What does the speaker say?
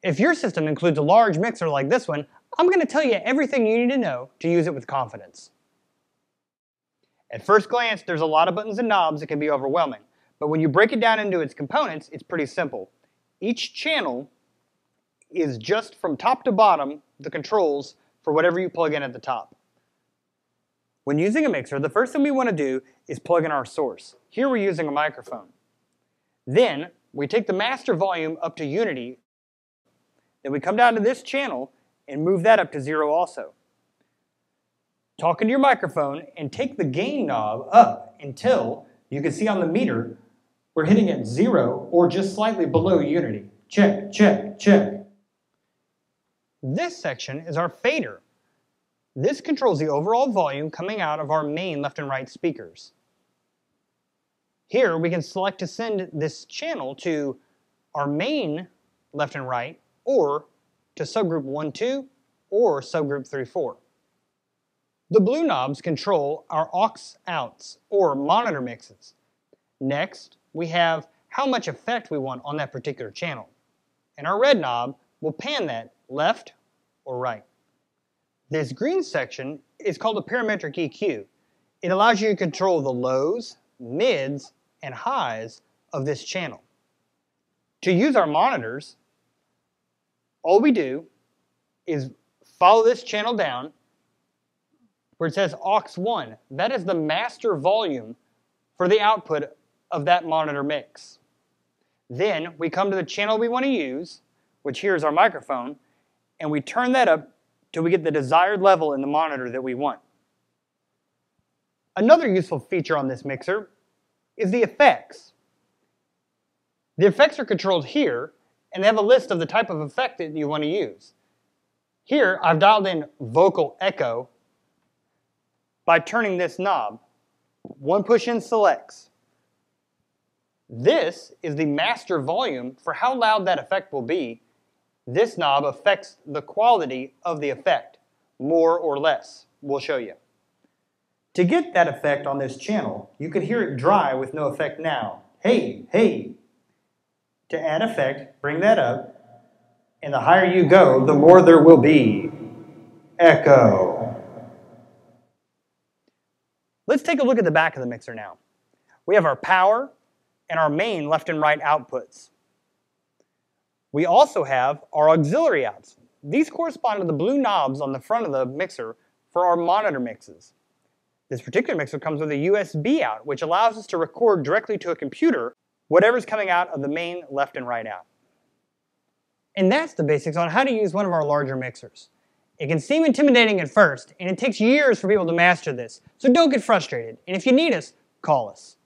If your system includes a large mixer like this one, I'm going to tell you everything you need to know to use it with confidence. At first glance, there's a lot of buttons and knobs that can be overwhelming, but when you break it down into its components, it's pretty simple. Each channel is just from top to bottom the controls for whatever you plug in at the top. When using a mixer, the first thing we want to do is plug in our source. Here we're using a microphone. Then we take the master volume up to unity. Then we come down to this channel and move that up to 0 also. Talk into your microphone and take the gain knob up until you can see on the meter we're hitting at 0 or just slightly below unity. Check, check, check. This section is our fader. This controls the overall volume coming out of our main left and right speakers. Here we can select to send this channel to our main left and right, or to subgroup 1-2 or subgroup 3-4. The blue knobs control our aux outs or monitor mixes. Next, we have how much effect we want on that particular channel. And our red knob will pan that left or right. This green section is called a parametric EQ. It allows you to control the lows, mids, and highs of this channel. To use our monitors, all we do is follow this channel down where it says aux 1. That is the master volume for the output of that monitor mix. Then we come to the channel we want to use, which here is our microphone, and we turn that up till we get the desired level in the monitor that we want. Another useful feature on this mixer is the effects. The effects are controlled here, and they have a list of the type of effect that you want to use. Here, I've dialed in vocal echo by turning this knob. One push in selects. This is the master volume for how loud that effect will be. This knob affects the quality of the effect, more or less. We'll show you. To get that effect on this channel, you can hear it dry with no effect now. Hey, hey. To add effect, bring that up, and the higher you go, the more there will be. Echo. Let's take a look at the back of the mixer now. We have our power and our main left and right outputs. We also have our auxiliary outs. These correspond to the blue knobs on the front of the mixer for our monitor mixes. This particular mixer comes with a USB out, which allows us to record directly to a computer whatever's coming out of the main left and right out. And that's the basics on how to use one of our larger mixers. It can seem intimidating at first, and it takes years for people to master this, so don't get frustrated. And if you need us, call us.